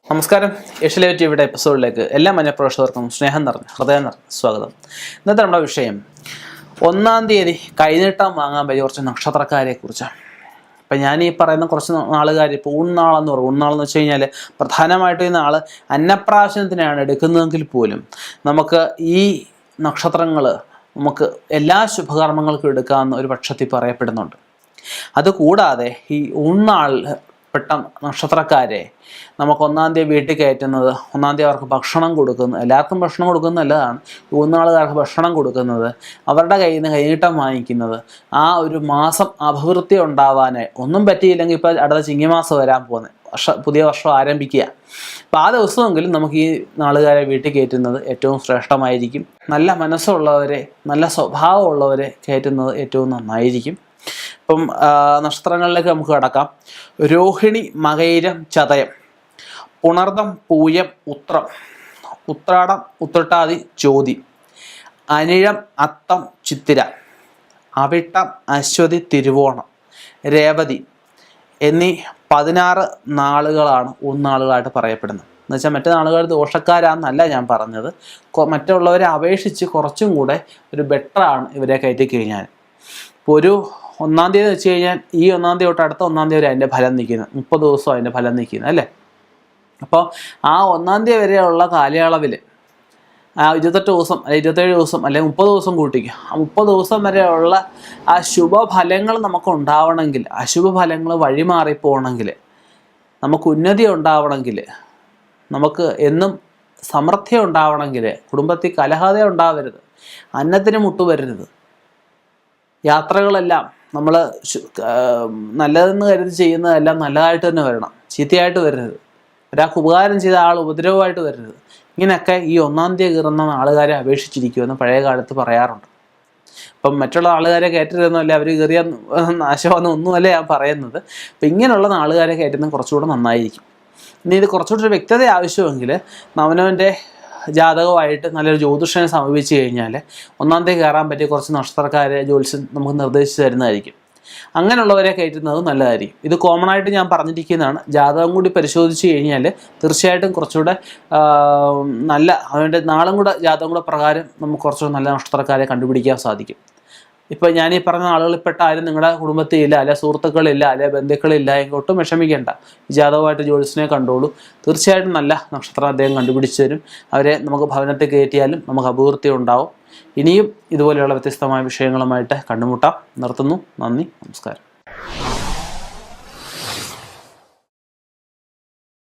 നമസ്കാരം. ഏഷ്യലൈവ് ടിവിയുടെ എപ്പിസോഡിലേക്ക് എല്ലാ മനഃപ്രേക്ഷകർക്കും സ്നേഹം നിറഞ്ഞ ഹൃദയം നിറഞ്ഞ സ്വാഗതം. ഇന്നത്തെ നമ്മുടെ വിഷയം 1-ാം തീയതി കൈനീട്ടം വാങ്ങാൻ പറ്റിയ കുറച്ച് നക്ഷത്രക്കാരെ കുറിച്ചാണ്. ഇപ്പം ഞാൻ ഈ പറയുന്ന കുറച്ച് നാളുകാർ ഇപ്പോൾ ഊൺനാളെന്ന് പറയും. ഊൺനാളെന്ന് വെച്ച് കഴിഞ്ഞാൽ പ്രധാനമായിട്ടും ഈ നാൾ അന്നപ്രാശനത്തിനാണ് എടുക്കുന്നതെങ്കിൽ പോലും നമുക്ക് ഈ നക്ഷത്രങ്ങൾ നമുക്ക് എല്ലാ ശുഭകർമ്മങ്ങൾക്കും എടുക്കാമെന്ന് ഒരു പക്ഷത്തിൽ പറയപ്പെടുന്നുണ്ട്. അതുകൂടാതെ ഈ ഊൺനാൾ പെട്ട നക്ഷത്രക്കാരെ നമുക്ക് 1-ാം തീയതി വീട്ടിൽ കയറ്റുന്നത്, 1-ാം തീയതി അവർക്ക് ഭക്ഷണം കൊടുക്കുന്നത്, എല്ലാവർക്കും ഭക്ഷണം കൊടുക്കുന്നത് നല്ലതാണ്. ഊന്നാളുകാർക്ക് ഭക്ഷണം കൊടുക്കുന്നത്, അവരുടെ കയ്യിൽ നിന്ന് കൈനീട്ടം വാങ്ങിക്കുന്നത്, ആ ഒരു മാസം അഭിവൃദ്ധി ഉണ്ടാവാനായി. ഒന്നും പറ്റിയില്ലെങ്കിൽ ഇപ്പോൾ അടുത്ത ചിങ്ങമാസം വരാൻ പോകുന്നത്, പുതിയ വർഷം ആരംഭിക്കുക. അപ്പോൾ ആ ദിവസമെങ്കിലും നമുക്ക് ഈ നാളുകാരെ വീട്ടിൽ കയറ്റുന്നത് ഏറ്റവും ശ്രേഷ്ഠമായിരിക്കും. നല്ല മനസ്സുള്ളവരെ, നല്ല സ്വഭാവമുള്ളവരെ കയറ്റുന്നത് ഏറ്റവും നന്നായിരിക്കും. ഇപ്പം നക്ഷത്രങ്ങളിലേക്ക് നമുക്ക് കടക്കാം. രോഹിണി, മകയിരം, ചതയം, പുണർദം, പൂയം, ഉത്രം, ഉത്രാടം, ഉത്രട്ടാതി, ചോതി, അനിഴം, അത്തം, ചിത്തിര, അവിട്ടം, അശ്വതി, തിരുവോണം, രേവതി എന്നീ 16 നാളുകളാണ് ഊന്നാളുകളായിട്ട് പറയപ്പെടുന്നത്. എന്നുവെച്ചാൽ മറ്റു നാളുകൾ ദോഷക്കാരാണെന്നല്ല ഞാൻ പറഞ്ഞത്. മറ്റുള്ളവരെ അപേക്ഷിച്ച് കുറച്ചും കൂടെ ഒരു ബെറ്ററാണ് ഇവരെ കയറ്റി കഴിഞ്ഞാൽ. ഇപ്പോൾ ഒരു 1-ാം തീയതി വെച്ച് കഴിഞ്ഞാൽ ഈ 1-ാം തീയതി തൊട്ട് അടുത്ത 1-ാം തീയതി വരെ അതിൻ്റെ ഫലം നിൽക്കുന്നത്, 30 ദിവസം അതിൻ്റെ ഫലം നിൽക്കുന്നത് അല്ലേ. അപ്പോൾ ആ 1-ാം തീയതി വരെയുള്ള കാലയളവിൽ 28 ദിവസം അല്ലെങ്കിൽ 27 ദിവസം അല്ലെങ്കിൽ 30 ദിവസം കൂട്ടിക്കുക. ആ 30 ദിവസം വരെയുള്ള ആ ശുഭഫലങ്ങൾ നമുക്ക് ഉണ്ടാവണമെങ്കിൽ, അശുഭഫലങ്ങൾ വഴിമാറിപ്പോകണമെങ്കിൽ, നമുക്ക് ഉന്നതി ഉണ്ടാവണമെങ്കിൽ, നമുക്ക് എന്നും സമൃദ്ധി ഉണ്ടാവണമെങ്കിൽ, കുടുംബത്തിൽ കലഹത ഉണ്ടാവരുത്, അന്നത്തിന് മുട്ടുവരരുത്, യാത്രകളെല്ലാം നമ്മൾ നല്ലതെന്ന് കരുതി ചെയ്യുന്നതെല്ലാം നല്ലതായിട്ട് തന്നെ വരണം, ചീത്തയായിട്ട് വരരുത്, ഒരാൾക്ക് ഉപകാരം ചെയ്ത ആൾ ഉപദ്രവമായിട്ട് വരരുത്. ഇങ്ങനെയൊക്കെ ഈ 1-ാം തീയതി കയറുന്ന ആളുകാരെ അപേക്ഷിച്ചിരിക്കുമെന്ന് പഴയ കാലത്ത് പറയാറുണ്ട്. അപ്പം മറ്റുള്ള ആളുകാരെ കയറ്റരുതെന്നല്ല, അവർ കയറിയ നാശമെന്ന് ഒന്നുമല്ല ഞാൻ പറയുന്നത്. അപ്പം ഇങ്ങനെയുള്ള ആളുകാരെ കയറ്റുന്നത് കുറച്ചുകൂടെ നന്നായിരിക്കും. ഇനി ഇത് കുറച്ചുകൂടി ഒരു വ്യക്തത ആവശ്യമെങ്കിൽ അവനവൻ്റെ ജാതകമായിട്ട് നല്ലൊരു ജ്യോതിഷനെ സമീപിച്ച് കഴിഞ്ഞാൽ 1-ാം തീയതി കയറാൻ പറ്റിയ കുറച്ച് നക്ഷത്രക്കാരെ ജ്യോത്സ്യൻ നമുക്ക് നിർദ്ദേശിച്ച് തരുന്നതായിരിക്കും. അങ്ങനെയുള്ളവരെ കയറ്റുന്നത് നല്ലതായിരിക്കും. ഇത് കോമൺ ആയിട്ട് ഞാൻ പറഞ്ഞിരിക്കുന്നതാണ്. ജാതകം കൂടി പരിശോധിച്ച് കഴിഞ്ഞാൽ തീർച്ചയായിട്ടും കുറച്ചുകൂടെ നല്ല, അവൻ്റെ നാളും കൂടെ ജാതകം കൂടെ പ്രകാരം നമുക്ക് കുറച്ചുകൂടെ നല്ല നക്ഷത്രക്കാരെ കണ്ടുപിടിക്കാൻ സാധിക്കും. ഇപ്പോൾ ഞാൻ ഈ പറഞ്ഞ ആളുകളിൽപ്പെട്ട ആരും നിങ്ങളുടെ കുടുംബത്തിൽ ഇല്ല, അല്ലെ സുഹൃത്തുക്കളില്ല, അല്ലെ ബന്ധുക്കളില്ല എങ്കിൽ ഒട്ടും വിഷമിക്കേണ്ട. ജാതകമായിട്ട് ജ്യോതിഷനെ കണ്ടോളൂ. തീർച്ചയായിട്ടും നല്ല നക്ഷത്രം അദ്ദേഹം കണ്ടുപിടിച്ചു തരും. അവരെ നമുക്ക് ഭവനത്തിൽ കയറ്റിയാലും നമുക്ക് അഭിവൃദ്ധി ഉണ്ടാവും. ഇനിയും ഇതുപോലെയുള്ള വ്യത്യസ്തമായ വിഷയങ്ങളുമായിട്ട് കണ്ടുമുട്ടാം. നിർത്തുന്നു. നന്ദി, നമസ്കാരം.